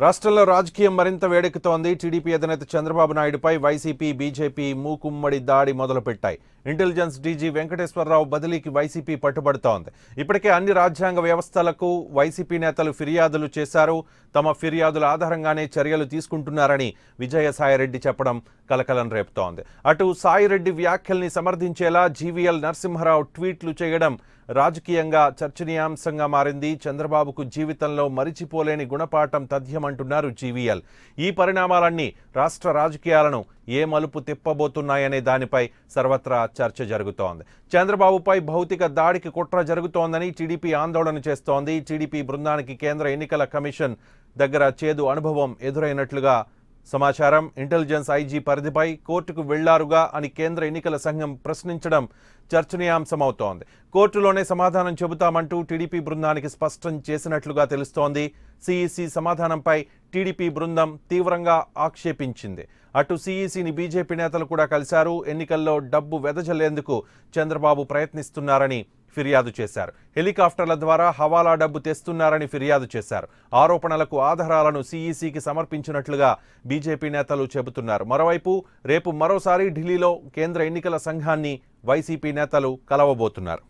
రాష్ట్రంలో రాజకీయం మరింత వేడెక్కుతోంది. టీడీపీ అధినేత చంద్రబాబు నాయుడుపై వైసీపీ, బీజేపీ మూకుమ్మడి దాడి మొదలుపెట్టాయి. ఇంటెలిజెన్స్ డీజీ వెంకటేశ్వరరావు బదిలీకి వైసీపీ పట్టుబడుతోంది. ఇప్పటికే అన్ని రాజ్యాంగ వ్యవస్థలకు వైసీపీ నేతలు ఫిర్యాదులు చేశారు. తమ ఫిర్యాదుల ఆధారంగానే చర్యలు తీసుకుంటున్నారని విజయసాయిరెడ్డి చెప్పడం కలకలం రేపుతోంది. అటు సాయిరెడ్డి వ్యాఖ్యల్ని సమర్థించేలా జీవీఎల్ నరసింహారావు ట్వీట్లు చేయడం రాజకీయంగా చర్చనీయాంశంగా మారింది. చంద్రబాబుకు జీవితంలో మరిచిపోలేని గుణపాఠం తథ్యమంటున్నారు జీవీఎల్. ఈ పరిణామాలన్నీ రాష్ట్ర రాజకీయాలను ఏ మలుపు తిప్పబోతున్నాయనే దానిపై సర్వత్రా చర్చ జరుగుతోంది. చంద్రబాబుపై భౌతిక దాడికి కుట్ర జరుగుతోందని టీడీపీ ఆందోళన చేస్తోంది. టీడీపీ బృందానికి కేంద్ర ఎన్నికల కమిషన్ దగ్గర చేదు అనుభవం ఎదురైనట్లుగా సమాచారం. ఇంటెలిజెన్స్ ఐజీ పరిధిపై కోర్టుకు వెళ్లారుగా అని కేంద్ర ఎన్నికల సంఘం ప్రశ్నించడం చర్చనీయాంశమవుతోంది. కోర్టులోనే సమాధానం చెబుతామంటూ టీడీపీ బృందానికి స్పష్టం చేసినట్లుగా తెలుస్తోంది. సీఈసీ సమాధానంపై టీడీపీ బృందం తీవ్రంగా ఆక్షేపించింది. అటు సీఈసీని బీజేపీ నేతలు కూడా కలిశారు. ఎన్నికల్లో డబ్బు వెదజల్లేందుకు చంద్రబాబు ప్రయత్నిస్తున్నారని ఫిర్యాదు చేశారు. హెలికాప్టర్ల ద్వారా హవాలా డబ్బు తెస్తున్నారని ఫిర్యాదు చేశారు. ఆరోపణలకు ఆధారాలను సీఈసీకి సమర్పించినట్లుగా బీజేపీ నేతలు చెబుతున్నారు. మరోవైపు రేపు మరోసారి ఢిల్లీలో కేంద్ర ఎన్నికల సంఘాన్ని వైసీపీ నేతలు కలవబోతున్నారు.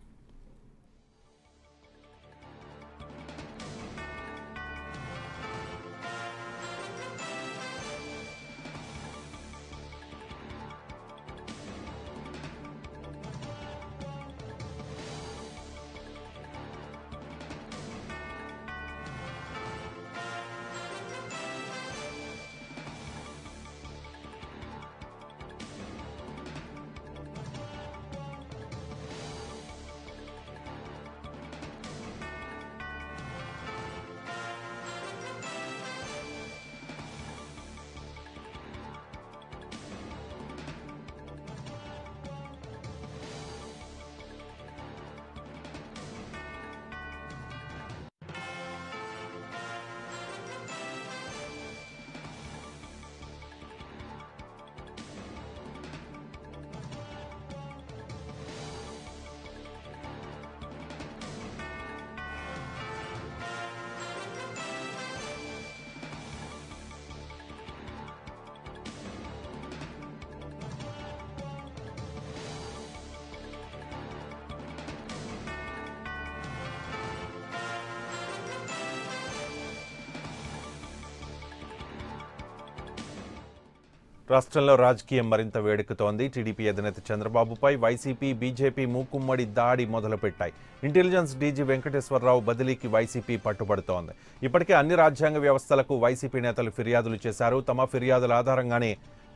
రాష్ట్రంలో రాజకీయం మరింత వేడెక్కుతోంది. టీడీపీ అధినేత చంద్రబాబుపై వైసీపీ, బీజేపీ మూకుమ్మడి దాడి మొదలుపెట్టాయి. ఇంటెలిజెన్స్ డీజీ వెంకటేశ్వరరావు బదిలీకి వైసీపీ పట్టుబడుతోంది. ఇప్పటికే అన్ని రాజ్యాంగ వ్యవస్థలకు వైసీపీ నేతలు ఫిర్యాదులు చేశారు. తమ ఫిర్యాదుల ఆధారంగానే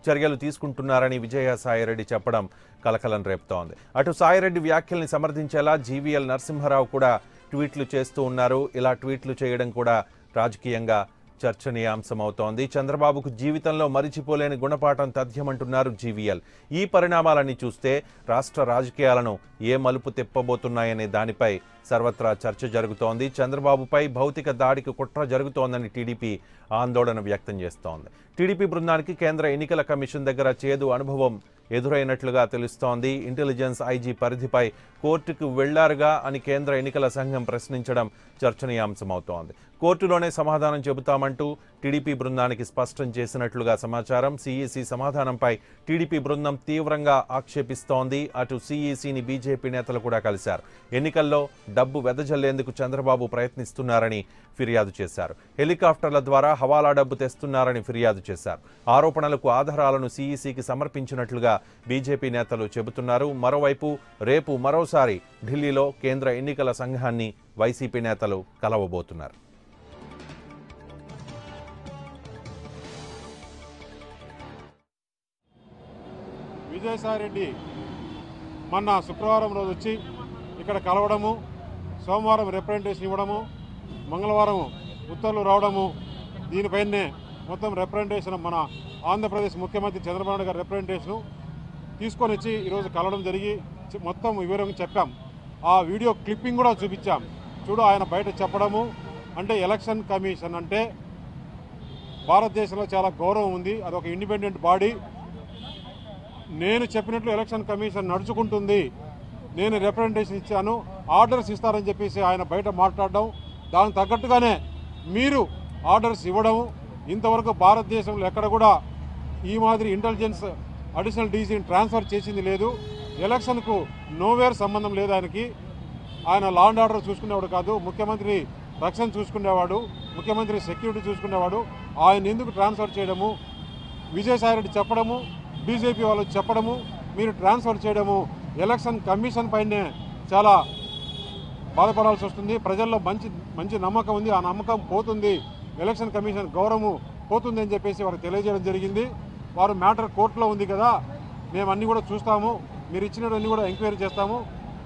చర్యలు తీసుకుంటున్నారని విజయసాయిరెడ్డి చెప్పడం కలకలం రేపుతోంది. అటు సాయిరెడ్డి వ్యాఖ్యల్ని సమర్థించేలా జీవీఎల్ నరసింహారావు కూడా ట్వీట్లు చేస్తూ ఉన్నారు. ఇలా ట్వీట్లు చేయడం కూడా రాజకీయంగా చర్చనీయాంశమవుతోంది. చంద్రబాబుకు జీవితంలో మరిచిపోలేని గుణపాఠం తథ్యమంటున్నారు జీవీఎల్. ఈ పరిణామాలన్నీ చూస్తే రాష్ట్ర రాజకీయాలను ఏ మలుపు తిప్పబోతున్నాయనే దానిపై సర్వత్రా చర్చ జరుగుతోంది. చంద్రబాబుపై భౌతిక దాడికి కుట్ర జరుగుతోందని టీడీపీ ఆందోళన వ్యక్తం చేస్తోంది. టీడీపీ బృందానికి కేంద్ర ఎన్నికల కమిషన్ దగ్గర చేదు అనుభవం ఎదురైనట్లుగా తెలుస్తోంది. ఇంటెలిజెన్స్ ఐజీ పరిధిపై కోర్టుకు వెళ్లారుగా అని కేంద్ర ఎన్నికల సంఘం ప్రశ్నించడం చర్చనీయాంశమవుతోంది. కోర్టులోనే సమాధానం చెబుతామంటూ టీడీపీ బృందానికి స్పష్టం చేసినట్లుగా సమాచారం. సీఈసీ సమాధానంపై టీడీపీ బృందం తీవ్రంగా ఆక్షేపిస్తోంది. అటు సీఈసీని బీజేపీ నేతలు కూడా కలిశారు. ఎన్నికల్లో డబ్బు వెదజల్లేందుకు చంద్రబాబు ప్రయత్నిస్తున్నారని ఫిర్యాదు చేశారు. హెలికాప్టర్ల ద్వారా హవాలా డబ్బు తెస్తున్నారని ఫిర్యాదు చేశారు. ఆరోపణలకు ఆధారాలను సీఈసీకి సమర్పించినట్లుగా బీజేపీ నేతలు చెబుతున్నారు. మరోవైపు రేపు మరోసారి ఢిల్లీలో కేంద్ర ఎన్నికల సంఘాన్ని వైసీపీ నేతలు కలవబోతున్నారు. విజయసాయిరెడ్డి మొన్న శుక్రవారం రోజు వచ్చి ఇక్కడ కలవడము, సోమవారం రిప్రజెంటేషన్ ఇవ్వడము, మంగళవారం ఉత్తర్వులు రావడము, దీనిపైనే మొత్తం రిప్రజెంటేషన్ మన ఆంధ్రప్రదేశ్ ముఖ్యమంత్రి చంద్రబాబు నాయుడు గారి రిప్రజెంటేషను తీసుకొని వచ్చి ఈరోజు కలవడం జరిగి మొత్తం వివరంగా చెప్పాం. ఆ వీడియో క్లిప్పింగ్ కూడా చూపించాం. చూడు ఆయన బయట చెప్పడము అంటే ఎలక్షన్ కమిషన్ అంటే భారతదేశంలో చాలా గౌరవం ఉంది, అదొక ఇండిపెండెంట్ బాడీ. నేను చెప్పినట్లు ఎలక్షన్ కమిషన్ నడుచుకుంటుంది, నేను రిప్రజెంటేషన్ ఇచ్చాను, ఆర్డర్స్ ఇస్తారని చెప్పేసి ఆయన బయట మాట్లాడడం, దానికి తగ్గట్టుగానే మీరు ఆర్డర్స్ ఇవ్వడం, ఇంతవరకు భారతదేశంలో ఎక్కడ కూడా ఈ మాదిరి ఇంటెలిజెన్స్ అడిషనల్ డీజీని ట్రాన్స్ఫర్ చేసింది లేదు. ఎలక్షన్కు నోవేర్ సంబంధం లేదు ఆయనకి. ఆయన లా అండ్ ఆర్డర్ చూసుకునేవాడు కాదు, ముఖ్యమంత్రి రక్షణ చూసుకునేవాడు, ముఖ్యమంత్రి సెక్యూరిటీ చూసుకునేవాడు. ఆయన ఎందుకు ట్రాన్స్ఫర్ చేయడము, విజయసాయిరెడ్డి చెప్పడము, బీజేపీ వాళ్ళు చెప్పడము, మీరు ట్రాన్స్ఫర్ చేయడము ఎలక్షన్ కమిషన్ పైనే చాలా బాధపడాల్సి వస్తుంది. ప్రజల్లో మంచి నమ్మకం ఉంది, ఆ నమ్మకం పోతుంది, ఎలక్షన్ కమిషన్ గౌరవము పోతుంది అని చెప్పేసి వారికి తెలియజేయడం జరిగింది. వారు మ్యాటర్ కోర్టులో ఉంది కదా, మేము అన్నీ కూడా చూస్తాము, మీరు ఇచ్చినవన్నీ కూడా ఎంక్వైరీ చేస్తాము,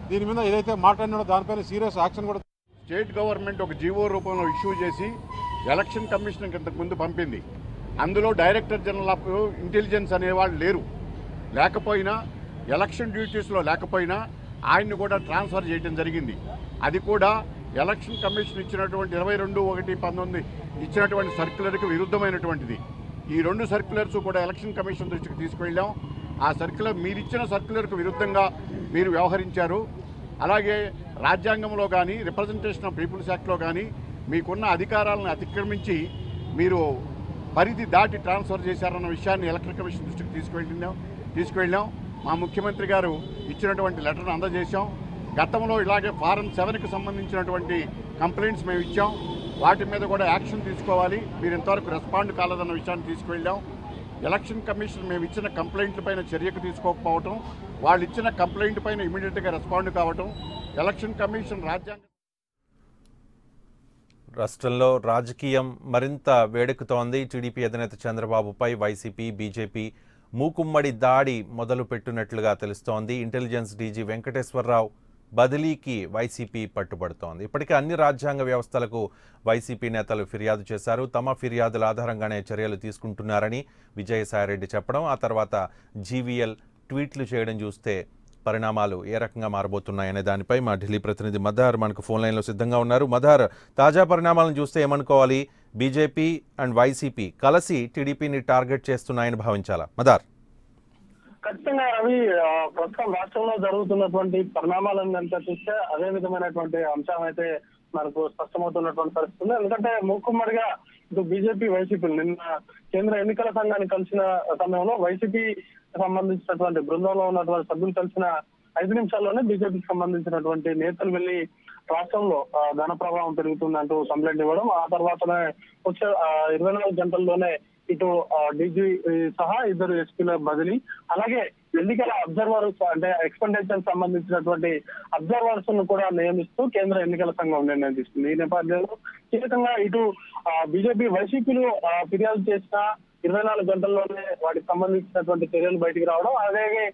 దీని మీద ఏదైతే మాట్లాడినాడో దానిపైన సీరియస్ యాక్షన్ కూడా. స్టేట్ గవర్నమెంట్ ఒక జీవో రూపంలో ఇష్యూ చేసి ఎలక్షన్ కమిషన్ ఇంతకు ముందు పంపింది. అందులో డైరెక్టర్ జనరల్ ఆఫ్ ఇంటెలిజెన్స్ అనేవాళ్ళు లేరు. లేకపోయినా ఎలక్షన్ డ్యూటీస్లో లేకపోయినా ఆయన్ని కూడా ట్రాన్స్ఫర్ చేయడం జరిగింది. అది కూడా ఎలక్షన్ కమిషన్ ఇచ్చినటువంటి 22/1/19 ఇచ్చినటువంటి సర్క్యులర్కి విరుద్ధమైనటువంటిది. ఈ 2 సర్క్యులర్స్ కూడా ఎలక్షన్ కమిషన్ దృష్టికి తీసుకువెళ్ళాం. ఆ సర్క్యులర్ మీరిచ్చిన సర్క్యులర్కు విరుద్ధంగా మీరు వ్యవహరించారు. అలాగే రాజ్యాంగంలో కానీ రిప్రజెంటేషన్ ఆఫ్ పీపుల్స్ యాక్ట్లో కానీ మీకున్న అధికారాలను అతిక్రమించి మీరు పరిధి దాటి ట్రాన్స్ఫర్ చేశారన్న విషయాన్ని ఎలక్షన్ కమిషన్ దృష్టికి తీసుకువెళ్ళాం. మా ముఖ్యమంత్రి గారు ఇచ్చినటువంటి లెటర్ను అందజేశాం. గతంలో ఇలాగే ఫారం 7కి సంబంధించినటువంటి కంప్లైంట్స్ మేము ఇచ్చాం. వాటి మీద కూడా యాక్షన్ తీసుకోవాలి, మీరు ఇంతవరకు రెస్పాండ్ కాలేదన్న విషయాన్ని తీసుకువెళ్ళాం. ఎలక్షన్ కమిషన్ మేము ఇచ్చిన కంప్లైంట్ల పైన చర్యకు తీసుకోకపోవటం, వాళ్ళు ఇచ్చిన కంప్లైంట్ పైన ఇమీడియట్గా రెస్పాండ్ కావటం, ఎలక్షన్ కమిషన్ రాజ్యాంగ రాష్ట్రంలో రాజకీయం మరింత వేడెక్కుతోంది. టీడీపీ అధినేత చంద్రబాబుపై వైసీపీ, బీజేపీ మూకుమ్మడి దాడి మొదలు పెట్టినట్లుగా తెలుస్తోంది. ఇంటెలిజెన్స్ డీజీ వెంకటేశ్వరరావు బదిలీకి వైసీపీ పట్టుబడుతోంది. ఇప్పటికే అన్ని రాజ్యాంగ వ్యవస్థలకు వైసీపీ నేతలు ఫిర్యాదు చేశారు. తమ ఫిర్యాదుల ఆధారంగానే చర్యలు తీసుకుంటున్నారని విజయసాయిరెడ్డి చెప్పడం, ఆ తర్వాత జీవీఎల్ ట్వీట్లు చేయడం చూస్తే పరిణామాలు ఏ రకంగా మారబోతున్నాయనే దానిపై మా ఢిల్లీ ప్రతినిధి మదార్ మనకు ఫోన్ లైన్లో సిద్ధంగా ఉన్నారు. మదార్, తాజా పరిణామాలను చూస్తే ఏమనుకోవాలి? బీజేపీ అండ్ వైసీపీ కలిసి టీడీపీని టార్గెట్ చేస్తున్నాయని భావించాలా? మదార్. ఖచ్చితంగా రవి, ప్రస్తుతం రాష్ట్రంలో జరుగుతున్నటువంటి పరిణామాలను కనుక చూస్తే అదే విధమైనటువంటి అంశం అయితే మనకు స్పష్టమవుతున్నటువంటి పరిస్థితి ఉంది. ఎందుకంటే మూకుమ్మడిగా ఇటు బీజేపీ, వైసీపీ నిన్న కేంద్ర ఎన్నికల సంఘాన్ని కలిసిన సమయంలో వైసీపీ సంబంధించినటువంటి బృందంలో ఉన్నటువంటి సభ్యులు కలిసిన 5 నిమిషాల్లోనే బీజేపీకి సంబంధించినటువంటి నేతలు వెళ్లి రాష్ట్రంలో ధన ప్రభావం పెరుగుతుందంటూ కంప్లైంట్ ఇవ్వడం, ఆ తర్వాతనే వచ్చే 24 గంటల్లోనే ఇటు డీజీ సహా 2 ఎస్పీల బదిలీ, అలాగే ఎన్నికల అబ్జర్వర్స్ అంటే ఎక్స్పెండిచర్ సంబంధించినటువంటి అబ్జర్వర్స్ ను కూడా నియమిస్తూ కేంద్ర ఎన్నికల సంఘం నిర్ణయం తీసుకుంది. ఈ నేపథ్యంలో కీలకంగా ఇటు బీజేపీ, వైసీపీలు ఫిర్యాదు చేసిన 24 గంటల్లోనే వాటికి సంబంధించినటువంటి చర్యలు బయటికి రావడం, అలాగే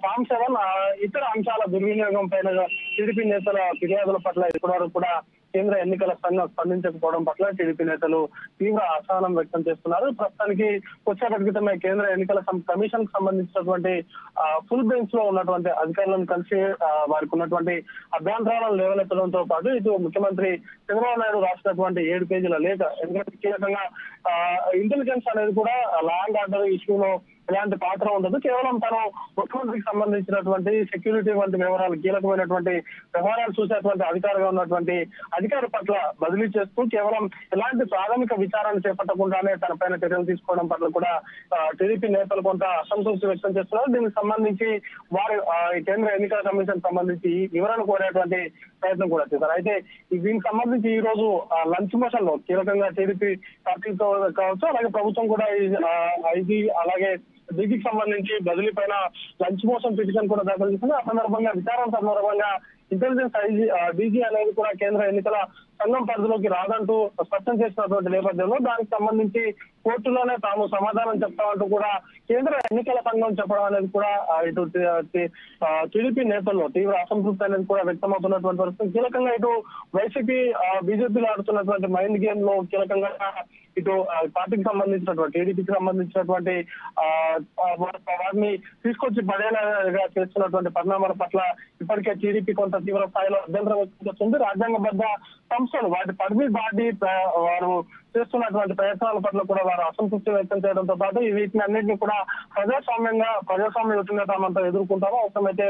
ఫామ్ 7 ఇతర అంశాల దుర్వినియోగం పైన టీడీపీ నేతల ఫిర్యాదుల పట్ల ఇప్పటివరకు కూడా కేంద్ర ఎన్నికల సంఘం స్పందించకపోవడం పట్ల టీడీపీ నేతలు తీవ్ర అసహనం వ్యక్తం చేస్తున్నారు. ప్రస్తుతానికి వచ్చేపటి క్రితమే కేంద్ర ఎన్నికల కమిషన్ కు సంబంధించినటువంటి ఫుల్ బెంచ్ లో ఉన్నటువంటి అధికారులను కలిసి వారికి ఉన్నటువంటి అభ్యంతరాలను లేవనెత్తడంతో పాటు ఇటు ముఖ్యమంత్రి చంద్రబాబు నాయుడు రాసినటువంటి 7 పేజీల లేఖ, ఎందుకంటే కీలకంగా ఇంటెలిజెన్స్ అనేది కూడా లా అండ్ ఆర్డర్ ఇష్యూలో ఎలాంటి పాత్ర ఉండదు, కేవలం తను ముఖ్యమంత్రికి సంబంధించినటువంటి సెక్యూరిటీ వంటి వివరాలు, కీలకమైనటువంటి వ్యవహారాలు చూసేటువంటి అధికారిగా ఉన్నటువంటి అధికారి పట్ల బదిలీ చేస్తూ కేవలం ఎలాంటి ప్రాథమిక విచారణ చేపట్టకుండానే తన పైన చర్యలు తీసుకోవడం పట్ల కూడా టీడీపీ నేతలు కొంత అసంతృప్తి వ్యక్తం చేస్తున్నారు. దీనికి సంబంధించి వారు కేంద్ర ఎన్నికల కమిషన్ సంబంధించి వివరణ కోరేటువంటి ప్రయత్నం కూడా చేశారు. అయితే దీనికి సంబంధించి ఈ రోజు లంచ్ మోషన్ లో కీలకంగా టీడీపీ పార్టీతో కావచ్చు, అలాగే ప్రభుత్వం కూడా ఐజీ అలాగే డీజీకి సంబంధించి బదిలీ పైన లంచ్ మోషన్ పిటిషన్ కూడా దాఖలు చేసింది. ఆ సందర్భంగా విచారణ సందర్భంగా ఇంటెలిజెన్స్ డీజీ అనేది కూడా కేంద్ర ఎన్నికల సంఘం పరిధిలోకి రాదంటూ స్పష్టం చేసినటువంటి నేపథ్యంలో దానికి సంబంధించి కోర్టులోనే తాము సమాధానం చెప్తామంటూ కూడా కేంద్ర ఎన్నికల సంఘం చెప్పడం అనేది కూడా ఇటు టీడీపీ నేతల్లో తీవ్ర అసంతృప్తి అనేది కూడా వ్యక్తమవుతున్నటువంటి పరిస్థితి. కీలకంగా ఇటు వైసీపీ, బీజేపీలో ఆడుతున్నటువంటి మైండ్ గేమ్ లో కీలకంగా ఇటు పార్టీకి సంబంధించినటువంటి టీడీపీకి సంబంధించినటువంటి వారిని తీసుకొచ్చి పడేలాగా చేస్తున్నటువంటి పరిణామాల పట్ల ఇప్పటికే టీడీపీ కొంత తీవ్ర స్థాయిలో అభ్యంతరం వ్యక్తం చేస్తుంది. రాజ్యాంగబద్ధ సంస్థలు వాటి పరిధి దాటి వారు చేస్తున్నటువంటి ప్రయత్నాల పట్ల కూడా వారు అసంతృప్తి వ్యక్తం చేయడంతో పాటు వీటిని అన్నింటినీ కూడా ప్రజాస్వామ్య యుతంగా తామంతా ఎదుర్కొంటామో, అవసరమైతే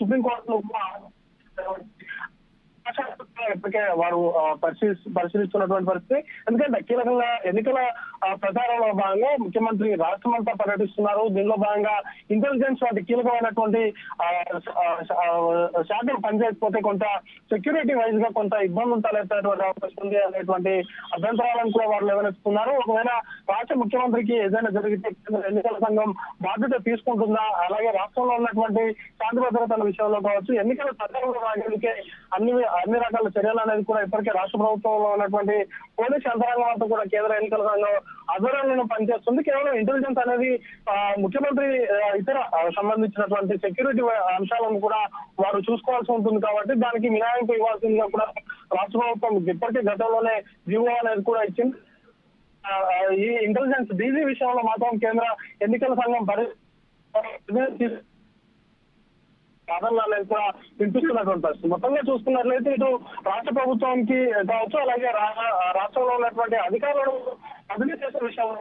సుప్రీంకోర్టులో ఇప్పటికే వారు పరిశీలిస్తున్నటువంటి పరిస్థితి. ఎందుకంటే కీలకంగా ఎన్నికల ప్రచారంలో భాగంగా ముఖ్యమంత్రి రాష్ట్రమంతా పర్యటిస్తున్నారు. దీనిలో భాగంగా ఇంటెలిజెన్స్ వంటి కీలకమైనటువంటి శాఖలు పనిచేయకపోతే కొంత సెక్యూరిటీ వైజ్ గా కొంత ఇబ్బందులు తలెత్తేటువంటి అవకాశం ఉంది అనేటువంటి అభ్యంతరాలను కూడా వారు లేవనెత్తుతున్నారు. ఒకవేళ రాష్ట్ర ముఖ్యమంత్రికి ఏదైనా జరిగితే ఎన్నికల సంఘం బాధ్యత తీసుకుంటుందా, అలాగే రాష్ట్రంలో ఉన్నటువంటి శాంతి భద్రతల విషయంలో కావచ్చు, ఎన్నికల ప్రచారంలో రాగలిగే అన్ని రకాల చర్యలు అనేది కూడా ఇప్పటికే రాష్ట్ర ప్రభుత్వంలో ఉన్నటువంటి పోలీస్ యంత్రాంగం అంతా కూడా కేంద్ర ఎన్నికల సంఘం ఆధ్వర్యంలో పనిచేస్తుంది. కేవలం ఇంటెలిజెన్స్ అనేది ముఖ్యమంత్రి ఇతర సంబంధించినటువంటి సెక్యూరిటీ అంశాలను కూడా వారు చూసుకోవాల్సి ఉంటుంది కాబట్టి దానికి మినహాయింపు ఇవ్వాల్సిందిగా కూడా రాష్ట్ర ప్రభుత్వం ఇప్పటికే గతంలోనే జీవో అనేది కూడా ఇచ్చింది. ఈ ఇంటెలిజెన్స్ డీజీ విషయంలో మాత్రం కేంద్ర ఎన్నికల సంఘం అనేది కూడా వినిపిస్తున్నటువంటి పరిస్థితి. మొత్తంగా చూసుకున్నట్లయితే ఇటు రాష్ట్ర ప్రభుత్వానికి కావచ్చు, అలాగే రాష్ట్రంలో ఉన్నటువంటి అధికారులను బదిలీ చేసే విషయంలో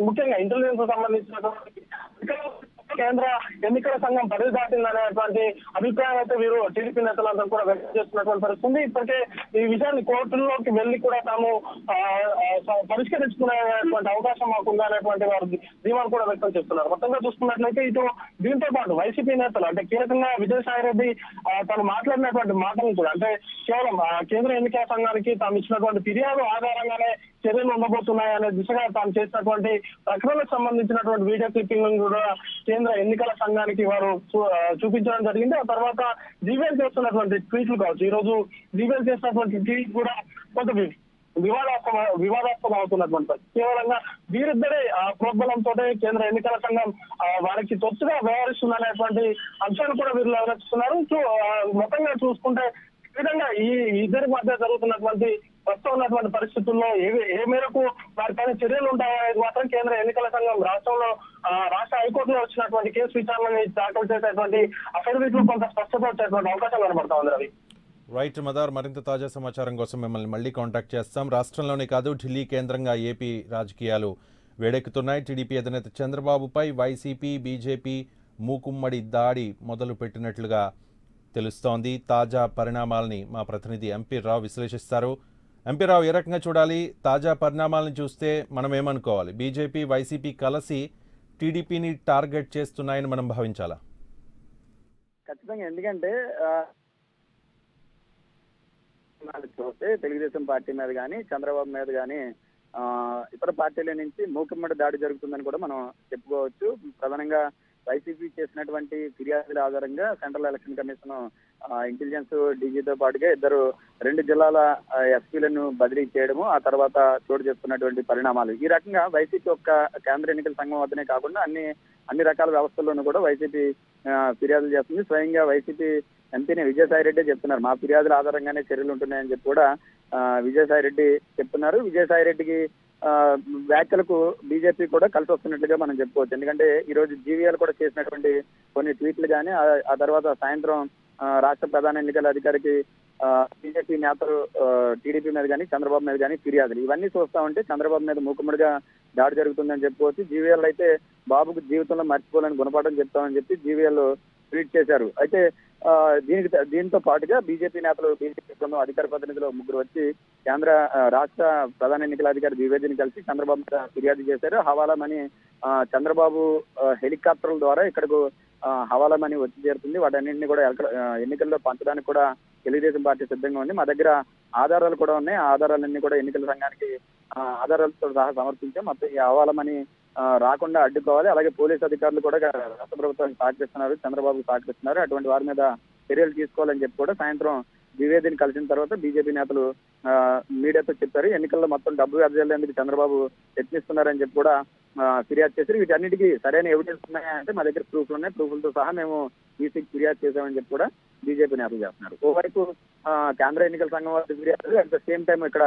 ముఖ్యంగా ఇంటెలిజెన్స్ సంబంధించినటువంటి కేంద్ర ఎన్నికల సంఘం పరిధి దాటిందనేటువంటి అభిప్రాయం అయితే వీరు టీడీపీ నేతలందరూ కూడా వ్యక్తం చేస్తున్నటువంటి పరిస్థితి. ఇప్పటికే ఈ విషయాన్ని కోర్టుల్లోకి వెళ్లి కూడా తాము పరిష్కరించుకునేటువంటి అవకాశం మాకుంది అనేటువంటి వారు ధీమాను కూడా వ్యక్తం చేస్తున్నారు. మొత్తంగా చూసుకున్నట్లయితే ఇటు దీంతో పాటు వైసీపీ నేతలు అంటే కీలకంగా విజయసాయి రెడ్డి తను మాట్లాడినటువంటి మాటలు కూడా అంటే కేవలం కేంద్ర ఎన్నికల సంఘానికి తాము ఇచ్చినటువంటి ఫిర్యాదు ఆధారంగానే చర్యలు ఉండబోతున్నాయనే దిశగా తాను చేసినటువంటి ప్రకటనలకు సంబంధించినటువంటి వీడియో క్లిప్పింగ్ కూడా కేంద్ర ఎన్నికల సంఘానికి వారు చూపించడం జరిగింది. ఆ తర్వాత జీవీఎల్ చేస్తున్నటువంటి ట్వీట్లు కావచ్చు, ఈ రోజు జీవీఎల్ చేసినటువంటి ట్వీట్ కూడా కొంత వివాదాస్పదం అవుతున్నటువంటి కేవలంగా వీరిద్దరే ప్రోద్బలంతో కేంద్ర ఎన్నికల సంఘం వారికి తొత్తుగా వ్యవహరిస్తుందనేటువంటి అంశాన్ని కూడా వీరు వివరిస్తున్నారు. మొత్తంగా చూసుకుంటే ఈ విధంగా ఈ ఇద్దరి మధ్య జరుగుతున్నటువంటి ప్రస్తుతం ఉన్నటువంటి పరిస్థితుల్లో ఏ మేరకు వారిపైన చర్యలు ఉంటాయనేది మాత్రం కేంద్ర ఎన్నికల సంఘం రాష్ట్రంలో రాష్ట్ర హైకోర్టులో వచ్చినటువంటి కేసు విచారణని దాఖలు చేసేటువంటి అఫిడవిట్ లో కొంత స్పష్టత వచ్చేటువంటి అవకాశం కనబడతా ఉంది. రవి, రైట్ మదార్, మరింత తాజా సమాచారం కోసం మిమ్మల్ని మళ్ళీ కాంటాక్ట్ చేస్తాం. రాష్ట్రంలోనే కాదు ఢిల్లీ కేంద్రంగా ఏపీ రాజకీయాలు వేడెక్కుతున్నాయి. టీడీపీ అధినేత చంద్రబాబుపై వైసీపీ బీజేపీ మూకుమ్మడి దాడి మొదలు పెట్టినట్లుగా తెలుస్తోంది. తాజా పరిణామాలని మా ప్రతినిధి ఎంపీ రావు విశ్లేషిస్తారు. ఎంపీ రావు, ఏ రకంగా చూడాలి? తాజా పరిణామాలను చూస్తే మనం ఏమనుకోవాలి? బీజేపీ వైసీపీ కలిసి టీడీపీని టార్గెట్ చేస్తున్నాయని మనం భావించాలా? ఖచ్చితంగా, ఎందుకంటే చూస్తే తెలుగుదేశం పార్టీ మీద కానీ చంద్రబాబు మీద కానీ ఇతర పార్టీల నుంచి మూకుమ్మడి దాడి జరుగుతుందని కూడా మనం చెప్పుకోవచ్చు. ప్రధానంగా వైసీపీ చేసినటువంటి ఫిర్యాదుల ఆధారంగా సెంట్రల్ ఎలక్షన్ కమిషన్ ఇంటెలిజెన్స్ డీజీతో పాటుగా 2 జిల్లాల ఎస్పీలను బదిలీ చేయడము, ఆ తర్వాత చోటు చేసుకున్నటువంటి పరిణామాలు. ఈ రకంగా వైసీపీ యొక్క కేంద్ర ఎన్నికల సంఘం వద్దనే కాకుండా అన్ని రకాల వ్యవస్థల్లోనూ కూడా వైసీపీ ఫిర్యాదులు చేస్తుంది. స్వయంగా వైసీపీ ఎంపీని విజయసాయి రెడ్డి చెప్తున్నారు, మా ఫిర్యాదుల ఆధారంగానే చర్యలు ఉంటున్నాయని చెప్పి కూడా విజయసాయి రెడ్డి చెప్తున్నారు. విజయసాయి రెడ్డికి వ్యాఖ్యలకు బీజేపీ కూడా కలిసి వస్తున్నట్లుగా మనం చెప్పుకోవచ్చు. ఎందుకంటే ఈ రోజు జీవీఎల్ కూడా చేసినటువంటి కొన్ని ట్వీట్లు కానీ, ఆ తర్వాత సాయంత్రం రాష్ట్ర ప్రధాన ఎన్నికల అధికారికి బీజేపీ నేతలు టీడీపీ మీద కానీ చంద్రబాబు మీద కానీ ఫిర్యాదులు ఇవన్నీ చూస్తా ఉంటే చంద్రబాబు మీద మూకుమ్మడిగా దాడి జరుగుతుందని చెప్పుకోవచ్చు. జీవీఎల్ అయితే బాబుకు జీవితంలో మర్చిపోలేని గుణపాఠం చెప్తామని చెప్పి జీవీఎల్ ట్వీట్ చేశారు. అయితే దీంతో పాటుగా బీజేపీ నేతలు బీజేపీ అధికార ప్రతినిధులు 3 వచ్చి రాష్ట్ర ప్రధాన ఎన్నికల అధికారి ద్వివేదిని కలిసి చంద్రబాబు మీద ఫిర్యాదు చేశారు. హవాలా మనీ చంద్రబాబు హెలికాప్టర్ల ద్వారా ఇక్కడకు హవాలా మనీ వచ్చి చేరుతుంది. వాటన్నింటినీ కూడా ఎన్నికల్లో పంచడానికి కూడా తెలుగుదేశం పార్టీ సిద్ధంగా ఉంది. మా దగ్గర ఆధారాలు కూడా ఉన్నాయి. ఆ ఆధారాలన్నీ కూడా ఎన్నికల సంఘానికి ఆధారాలతో సహా సమర్పించాం. మొత్తం ఈ హవాలా మనీ రాకుండా అడ్డుకోవాలి. అలాగే పోలీసు అధికారులు కూడా రాష్ట్ర ప్రభుత్వానికి సహకరిస్తున్నారు, చంద్రబాబుకు సహకరిస్తున్నారు. అటువంటి వారి మీద చర్యలు తీసుకోవాలని చెప్పి కూడా సాయంత్రం ద్వివేదిని కలిసిన తర్వాత బీజేపీ నేతలు మీడియాతో చెప్పారు. ఎన్నికల్లో మొత్తం డబ్బు వెదజల్లేందుకు చంద్రబాబు యత్నిస్తున్నారని చెప్పి కూడా ఫిర్యాదు చేశారు. వీటన్నిటికీ సరైన ఎవిడెన్స్ ఉన్నాయంటే మా దగ్గర ప్రూఫ్లు ఉన్నాయి, ప్రూఫ్లతో సహా మేము ఈసీకి ఫిర్యాదు చేశామని చెప్పి కూడా బీజేపీ నేతలు చేస్తున్నారు. ఓవైపు కేంద్ర ఎన్నికల సంఘం వారి ఫిర్యాదు, అట్ ద సేమ్ టైం ఇక్కడ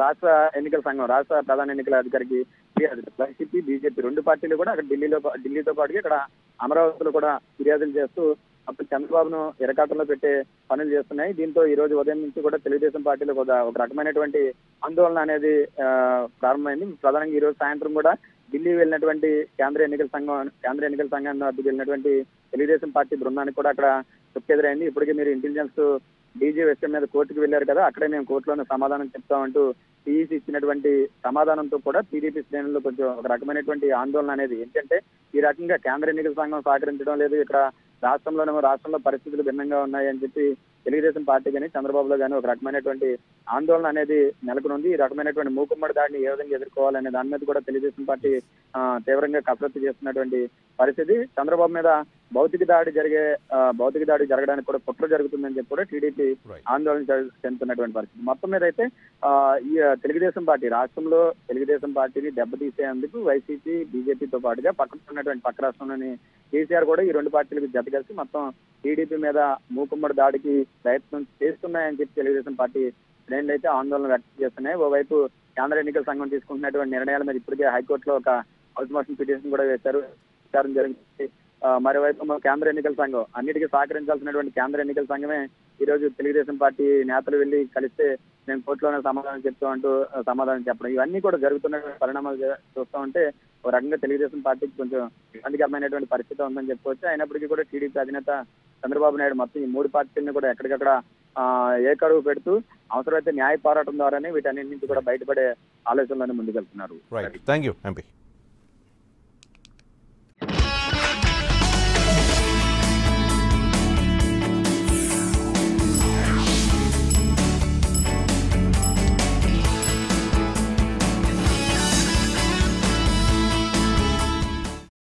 రాష్ట్ర ఎన్నికల సంఘం రాష్ట్ర ప్రధాన ఎన్నికల అధికారికి ఫిర్యాదు. వైసీపీ బీజేపీ 2 పార్టీలు కూడా అక్కడ ఢిల్లీతో పాటుగా ఇక్కడ అమరావతిలో కూడా ఫిర్యాదులు చేస్తూ అప్పుడు చంద్రబాబును ఎరకాటంలో పెట్టే పనులు చేస్తున్నాయి. దీంతో ఈ రోజు ఉదయం నుంచి కూడా తెలుగుదేశం పార్టీలో ఒక రకమైనటువంటి ఆందోళన అనేది ప్రారంభమైంది. ప్రధానంగా ఈ రోజు సాయంత్రం కూడా ఢిల్లీ వెళ్ళినటువంటి కేంద్ర ఎన్నికల సంఘాన్ని వద్దకు వెళ్ళినటువంటి తెలుగుదేశం పార్టీ బృందానికి కూడా అక్కడ చుక్కెదురైంది. ఇప్పటికే మీరు ఇంటెలిజెన్స్ డీజీ విషయం మీద కోర్టుకు వెళ్లారు కదా, అక్కడే మేము కోర్టులోనే సమాధానం చెప్తామంటూ టీఈసీ ఇచ్చినటువంటి సమాధానంతో కూడా టీడీపీ శ్రేణుల్లో కొంచెం ఒక రకమైనటువంటి ఆందోళన అనేది ఏంటంటే ఈ రకంగా కేంద్ర ఎన్నికల సంఘం సహకరించడం లేదు, ఇక్కడ రాష్ట్రంలో పరిస్థితులు భిన్నంగా ఉన్నాయని చెప్పి తెలుగుదేశం పార్టీ కానీ చంద్రబాబులో కానీ ఒక రకమైనటువంటి ఆందోళన అనేది నెలకొనుంది. ఈ రకమైనటువంటి మూకుమ్మడి దాడిని ఏ విధంగా ఎదుర్కోవాలనే దాని మీద కూడా తెలుగుదేశం పార్టీ తీవ్రంగా కసరత్తు చేస్తున్నటువంటి పరిస్థితి. చంద్రబాబు మీద భౌతిక దాడి జరగడానికి కూడా కుట్ర జరుగుతుందని చెప్పి కూడా టీడీపీ ఆందోళన చెందుతున్నటువంటి పరిస్థితి. మొత్తం మీద అయితే ఈ తెలుగుదేశం పార్టీ రాష్ట్రంలో తెలుగుదేశం పార్టీని దెబ్బతీసేందుకు వైసీపీ బీజేపీతో పాటుగా పక్క రాష్ట్రంలోని కేసీఆర్ కూడా ఈ రెండు పార్టీలకు జత కలిసి మొత్తం టీడీపీ మీద మూకుమ్మడి దాడికి ప్రయత్నం చేస్తున్నాయని చెప్పి తెలుగుదేశం పార్టీ శ్రేణులు అయితే ఆందోళన వ్యక్తం చేస్తున్నాయి. ఓవైపు కేంద్ర ఎన్నికల సంఘం తీసుకుంటున్నటువంటి నిర్ణయాల మీద ఇప్పటికే హైకోర్టులో ఒక హౌస్ మోషన్ పిటిషన్ కూడా వేశారు, విచారణ జరిగింది. మరోవైపు కేంద్ర ఎన్నికల సంఘం అన్నిటికీ సహకరించాల్సినటువంటి కేంద్ర ఎన్నికల సంఘమే ఈ రోజు తెలుగుదేశం పార్టీ నేతలు వెళ్లి కలిస్తే మేము కోర్టులోనే సమాధానం చెప్తామంటూ సమాధానం చెప్పడం, ఇవన్నీ కూడా జరుగుతున్న పరిణామాలు చూస్తూ ఉంటే ఒక రకంగా తెలుగుదేశం పార్టీకి కొంచెం ఇబ్బందికరమైనటువంటి పరిస్థితి ఉందని చెప్పుకోవచ్చు. అయినప్పటికీ కూడా టీడీపీ అధినేత చంద్రబాబు నాయుడు మొత్తం ఈ మూడు పార్టీలను కూడా ఎక్కడికక్కడ ఏకరువు పెడుతూ అవసరమైతే న్యాయ పోరాటం ద్వారానే వీటన్నింటి నుంచి కూడా బయటపడే ఆలోచనలోనే ముందుకెళ్తున్నారు. Right, thank you MP.